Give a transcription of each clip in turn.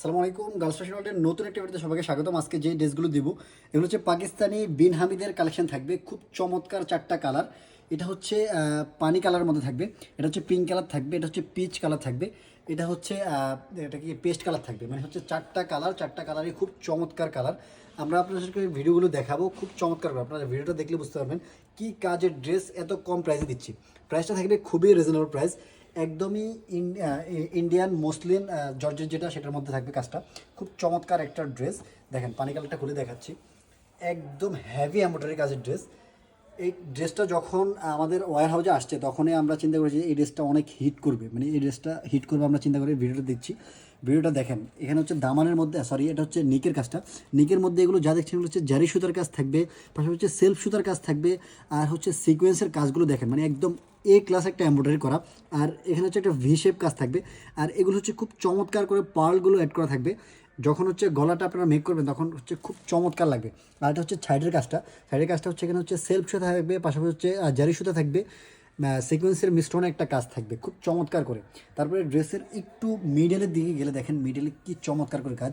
আসসালামু আলাইকুম। Girls fashion ওয়ার্ল্ডের নতুন একটা ভিডিওতে সবাইকে স্বাগতম। আজকে যে ড্রেসগুলো দিব এগুলো হচ্ছে পাকিস্তানি বিন হামিদের কালেকশন থাকবে, খুব চমৎকার চারটা কালার। এটা হচ্ছে পানি কালার মধ্যে থাকবে, এটা হচ্ছে পিঙ্ক কালার থাকবে, এটা হচ্ছে পিচ কালার থাকবে, এটা হচ্ছে এটা কি পেস্ট কালার থাকবে। মানে হচ্ছে চারটা কালারই খুব চমৎকার কালার। আমরা আপনাদেরকে ভিডিওগুলো দেখাবো, খুব চমৎকার করে আপনারা ভিডিওটা দেখলে বুঝতে পারবেন কি কাজের ড্রেস এত কম প্রাইসে দিচ্ছি। প্রাইসটা থাকবে খুবই রিজনেবল প্রাইস, একদমই ইন্ডিয়ান মুসলিম জর্জের যেটা সেটার মধ্যে থাকবে কাজটা। খুব চমৎকার একটা ড্রেস। দেখেন পানি কালারটা খুলে দেখাচ্ছি, একদম হেভি এমব্রয়ডারি কাজের ড্রেস। এই ড্রেসটা যখন আমাদের ওয়্যার হাউসে আসছে তখনই আমরা চিন্তা করেছি এই ড্রেসটা অনেক হিট করবে, মানে এই ড্রেসটা হিট করবে আমরা চিন্তা করে ভিডিওটা দেখছি। ভিডিওটা দেখেন, এখানে হচ্ছে দামানের মধ্যে এটা হচ্ছে নিকের কাজটা। নিকের মধ্যে এগুলো যা দেখছেন এগুলো হচ্ছে জারি সুতার কাজ থাকবে, পাশাপাশি হচ্ছে সেলফ সুতার কাজ থাকবে, আর হচ্ছে সিকোয়েন্সের কাজগুলো দেখেন মানে একদম এ ক্লাস একটা এমব্রয়ডারি করা। আর এখানে হচ্ছে একটা ভি শেপ কাজ থাকবে, আর এগুলো হচ্ছে খুব চমৎকার করে পার্লগুলো অ্যাড করা থাকবে। যখন হচ্ছে গলাটা আপনারা মেক করবেন তখন হচ্ছে খুব চমৎকার লাগবে। আর এটা হচ্ছে সাইডের কাজটা হচ্ছে এখানে হচ্ছে সেলফ সুতা থাকবে, পাশাপাশি হচ্ছে জারি সুতা থাকবে, সিকোয়েন্সের মিশ্রণে একটা কাজ থাকবে খুব চমৎকার করে। তারপরে ড্রেসের একটু মিডলের দিকে গেলে দেখেন মিডলে কি চমৎকার করে কাজ।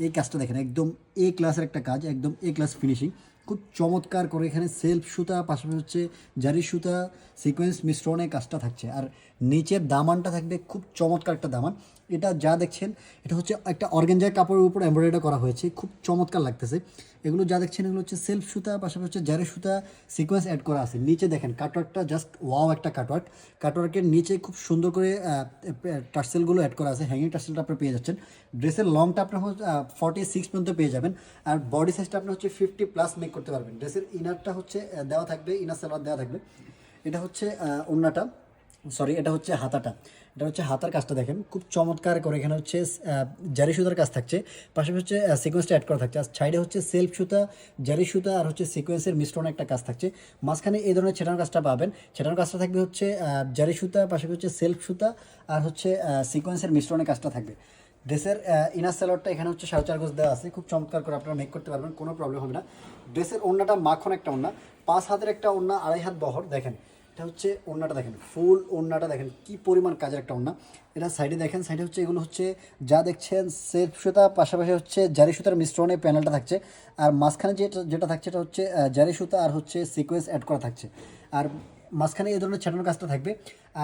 এই কাজটা দেখেন একদম এ ক্লাসের একটা কাজ, একদম এ ক্লাস ফিনিশিং, খুব চমৎকার করে এখানে সেলফ সুতা পাশাপাশি হচ্ছে জারি সুতা সিকোয়েন্স মিশ্রণে কাজটা থাকছে। আর নিচের দামানটা থাকবে খুব চমৎকার একটা দামান। এটা যা দেখছেন এটা হচ্ছে একটা অর্গানজার কাপড়ের উপর এমব্রয়ডারি করা হয়েছে, খুব চমৎকার লাগতেছে। এগুলো যা দেখছেন এগুলো হচ্ছে সেলফ সুতা, পাশাপাশি হচ্ছে জারি সুতা সিকোয়েন্স অ্যাড করা আছে। নিচে দেখেন কাটওয়ার্কটা জাস্ট ওয়াও একটা কাটওয়ার্কের নিচে খুব সুন্দর করে টার্সেলগুলো অ্যাড করা আছে, হ্যাঙ্গিং টার্সেলটা আপনার পেয়ে যাচ্ছেন। ড্রেসের লংটা আপনার 46 পর্যন্ত পেয়ে যাবেন, আর বডি সাইজটা আপনার হচ্ছে 50+ মেক করতে পারবেন। ড্রেসের ইনারটা হচ্ছে দেওয়া থাকবে, ইনার সালোয়ার দেওয়া থাকবে। এটা হচ্ছে ওড়নাটা, এটা হচ্ছে হাতাটা। এটা হচ্ছে হাতার কাজটা দেখেন খুব চমৎকার করে, এখানে হচ্ছে জারি সুতার কাজ থাকছে, পাশাপাশি হচ্ছে সিকোয়েন্সটা অ্যাড করা থাকছে। আর সাইডে হচ্ছে সেলফ সুতা, জারি সুতা আর হচ্ছে সিকোয়েন্সের মিশ্রণে একটা কাজ থাকছে। মাঝখানে এই ধরনের ছেটানোর কাজটা পাবেন। ছেটানোর কাজটা থাকবে হচ্ছে জারি সুতা, পাশাপাশি হচ্ছে সেলফ সুতা আর হচ্ছে সিকোয়েন্সের মিশ্রণে কাজটা থাকবে। ড্রেসের ইনার সালোয়ারটা এখানে হচ্ছে 4.5 গজ দেওয়া আছে, খুব চমৎকার করে আপনারা মেক করতে পারবেন, কোনো প্রবলেম হবে না। ড্রেসের ওড়নাটা মাখন একটা ওড়না, 5 হাতের একটা ওড়না, 2.5 হাত বহর। দেখেন এটা হচ্ছে ওড়নাটা, দেখেন ফুল ওড়নাটা দেখেন কি পরিমাণ কাজের একটা ওড়না। এটা সাইডে দেখেন, সাইডে হচ্ছে এগুলো হচ্ছে যা দেখছেন সেলফ সুতা, পাশাপাশি হচ্ছে জারি সুতার মিশ্রণে প্যানেলটা থাকছে। আর মাঝখানে যেটা থাকছে এটা হচ্ছে জারি সুতা আর হচ্ছে সিকোয়েন্স অ্যাড করা থাকছে। আর মাঝখানে এই ধরনের ছেটানোর কাজটা থাকবে।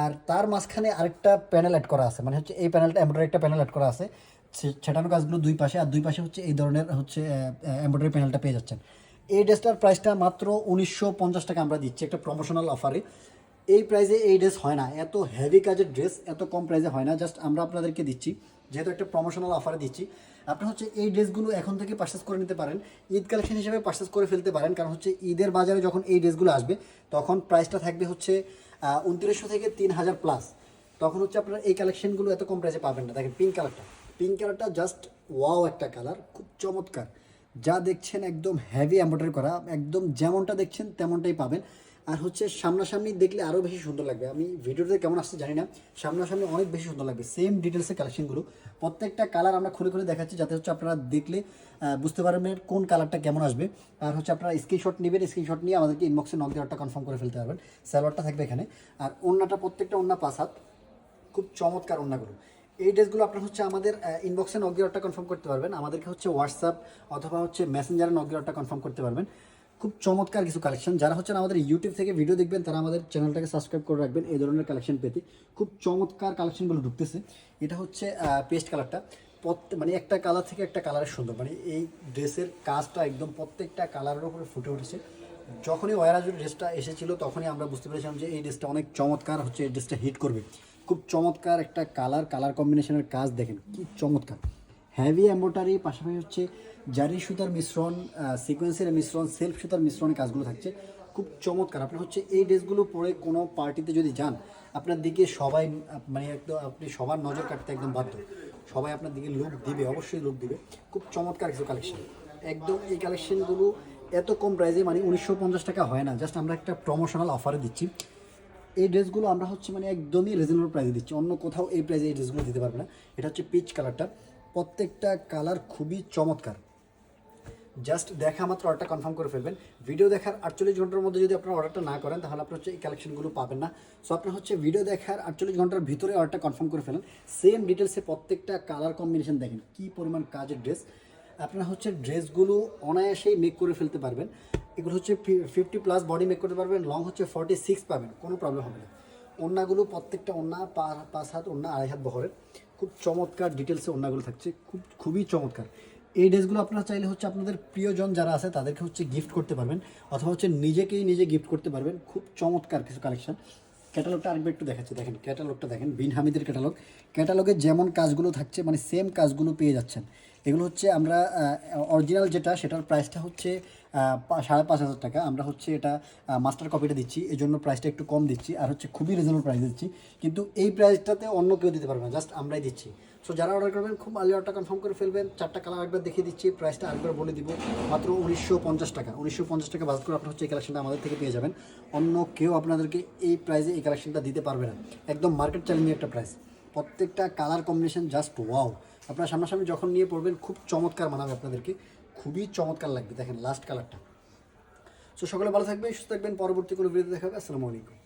আর তার মাঝখানে আরেকটা প্যানেল অ্যাড করা আছে, মানে হচ্ছে এই প্যানেলটা এমব্রয়ডারি একটা প্যানেল অ্যাড করা আছে। ছেটানো কাজগুলো দুই পাশে, আর দুই পাশে হচ্ছে এই ধরনের হচ্ছে এমব্রয়ডারি প্যানেলটা পেয়ে যাচ্ছেন। এই ড্রেসটার প্রাইসটা মাত্র 1950 টাকা আমরা দিচ্ছি একটা প্রমোশনাল অফারে। এই প্রাইসে এই ড্রেস হয় না, এত হেভি কাজের ড্রেস এত কম প্রাইসে হয় না, জাস্ট আমরা আপনাদেরকে দিচ্ছি যেহেতু একটা প্রমোশনাল অফারে দিচ্ছি। আপনারা হচ্ছে এই ড্রেসগুলো এখন থেকে পারচেস করে নিতে পারেন, ঈদ কালেকশন হিসেবে পারচেস করে ফেলতে পারেন, কারণ হচ্ছে ঈদের বাজারে যখন এই ড্রেসগুলো আসবে তখন প্রাইসটা থাকবে হচ্ছে 2900 থেকে 3000+। তখন হচ্ছে আপনারা এই কালেকশনগুলো এত কম প্রাইসে পাবেন না। দেখেন পিঙ্ক কালারটা জাস্ট ওয়াও একটা কালার, খুব চমৎকার। যা দেখছেন একদম হেভি এমব্রয়ডারি করা, একদম যেমনটা দেখছেন তেমনটাই পাবেন। আর হচ্ছে সামনাসামনি দেখলে আরও বেশি সুন্দর লাগবে, আমি ভিডিওতে কেমন আসছে জানি না, সামনাসামনি অনেক বেশি সুন্দর লাগবে। সেম ডিটেলসের কালেকশনগুলো, প্রত্যেকটা কালার আমরা খুলে খুলে দেখাচ্ছি যাতে হচ্ছে আপনারা দেখলে বুঝতে পারবেন কোন কালারটা কেমন আসবে। আর হচ্ছে আপনারা স্ক্রিনশট নেবেন, স্ক্রিনশট নিয়ে আমাদেরকে ইনবক্সে নক দেওয়ারটা কনফার্ম করে ফেলতে পারবেন। সালোয়ারটা থাকবে এখানে, আর ওড়নাটা প্রত্যেকটা ওড়না 5 হাত, খুব চমৎকার ওড়নাগুলো। এই ড্রেসগুলো আপনার হচ্ছে আমাদের ইনবক্সে নক দেওয়ারটা কনফার্ম করতে পারবেন, আমাদেরকে হচ্ছে হোয়াটসঅ্যাপ অথবা হচ্ছে মেসেঞ্জারে নক দেওয়ারটা কনফার্ম করতে পারবেন। খুব চমৎকার কিছু কালেকশন। যারা হচ্ছেন আমাদের ইউটিউব থেকে ভিডিও দেখবেন তারা আমাদের চ্যানেলটাকে সাবস্ক্রাইব করে রাখবেন এই ধরনের কালেকশন পেতে। খুব চমৎকার কালেকশনগুলো ঢুকতেছে। এটা হচ্ছে পেস্ট কালারটা, মানে একটা কালার থেকে একটা কালারের সুন্দর, মানে এই ড্রেসের কাজটা একদম প্রত্যেকটা কালারের উপরে ফুটে উঠেছে। যখনই ওয়ারাজুর ড্রেসটা এসেছিলো তখনই আমরা বুঝতে পেরেছিলাম যে এই ড্রেসটা অনেক চমৎকার হচ্ছে, এই ড্রেসটা হিট করবে। খুব চমৎকার একটা কালার কম্বিনেশনের কাজ দেখেন কি চমৎকার, হেভি এম্ব্রয়ডারি, পাশাপাশি হচ্ছে জারি সুতার মিশ্রণ, সিকোয়েন্সের মিশ্রণ, সেলফ সুতার মিশ্রণে কাজগুলো থাকছে, খুব চমৎকার। আপনার হচ্ছে এই ড্রেসগুলো পরে কোনো পার্টিতে যদি যান আপনার দিকে সবাই মানে একদম আপনি সবার নজর কাটতে একদম বাধ্য, সবাই আপনার দিকে লুক দিবে, অবশ্যই লুক দিবে। খুব চমৎকার কিছু কালেকশন, একদম এই কালেকশনগুলো এত কম প্রাইসে, মানে 1950 টাকা হয় না, জাস্ট আমরা একটা প্রমোশনাল অফারে দিচ্ছি। এই ড্রেসগুলো আমরা হচ্ছে মানে একদমই রিজনেবল প্রাইসে দিচ্ছি, অন্য কোথাও এই প্রাইসে এই ড্রেসগুলো দিতে পারবে না। এটা হচ্ছে পিচ কালারটা, প্রত্যেকটা কালার খুবই চমৎকার। জাস্ট দেখা মাত্র অর্ডারটা কনফার্ম করে ফেলবেন। ভিডিও দেখার 48 ঘন্টার মধ্যে যদি আপনার অর্ডারটা না করেন তাহলে আপনার হচ্ছে এই কালেকশনগুলো পাবেন না। সো আপনার হচ্ছে ভিডিও দেখার 48 ঘন্টার ভিতরে অর্ডারটা কনফার্ম করে ফেলেন। সেম ডিটেলসে প্রত্যেকটা কালার কম্বিনেশন দেখেন কী পরিমাণ কাজের ড্রেস। আপনারা হচ্ছে ড্রেসগুলো অনায়াসেই মেক করে ফেলতে পারবেন। এগুলো হচ্ছে 50+ বডি মেক করতে পারবেন, লং হচ্ছে 46 পাবেন, কোনো প্রবলেম হবে না। ওড়নাগুলো প্রত্যেকটা ওড়না 5 হাত ওড়না, 2.5 হাত বহরের, খুব চমৎকার ডিটেলসে ওড়নাগুলো থাকছে, খুবই চমৎকার। এই ড্রেসগুলো আপনারা চাইলে হচ্ছে আপনাদের প্রিয়জন যারা আছে তাদেরকে হচ্ছে গিফট করতে পারবেন, অথবা হচ্ছে নিজে গিফট করতে পারবেন। খুব চমৎকার কিছু কালেকশন। ক্যাটালগটা আরেকবার একটু দেখাচ্ছি, দেখেন ক্যাটালগটা দেখেন, বিন হামিদের ক্যাটালগে যেমন কাজগুলো থাকছে মানে সেম কাজগুলো পেয়ে যাচ্ছেন। এগুলো হচ্ছে আমরা অরিজিনাল যেটা সেটার প্রাইসটা হচ্ছে 5,500 টাকা। আমরা হচ্ছে এটা মাস্টার কপিটা দিচ্ছি, এই জন্য প্রাইসটা একটু কম দিচ্ছি, আর হচ্ছে খুবই রিজনেবল প্রাইস দিচ্ছি। কিন্তু এই প্রাইসটাতে অন্য কেউ দিতে পারবে না, জাস্ট আমরাই দিচ্ছি। সো যারা অর্ডার করবেন খুব আর্লি অর্ডারটা কনফার্ম করে ফেলবেন। 4টা কালার একবার দেখিয়ে দিচ্ছি, প্রাইসটা আরেকবার বলে দিব, মাত্র 1950 টাকা। 1950 টাকা বাজার করে আপনার হচ্ছে এই কালেকশনটা আমাদের থেকে পেয়ে যাবেন। অন্য কেউ আপনাদেরকে এই প্রাইসে এই কালেকশনটা দিতে পারবে না, একদম মার্কেট চ্যালেঞ্জিং একটা প্রাইস। প্রত্যেকটা কালার কম্বিনেশন জাস্ট ওয়াও। আপনারা সামনাসামনি যখন নিয়ে পড়বেন খুব চমৎকার মানাবে আপনাদেরকে, খুবই চমৎকার লাগবে। দেখেন লাস্ট কালারটা। সো সকলে ভালো থাকবেন, সুস্থ থাকবেন, পরবর্তী কোনো ভিডিওতে দেখা হবে। আসসালামু আলাইকুম।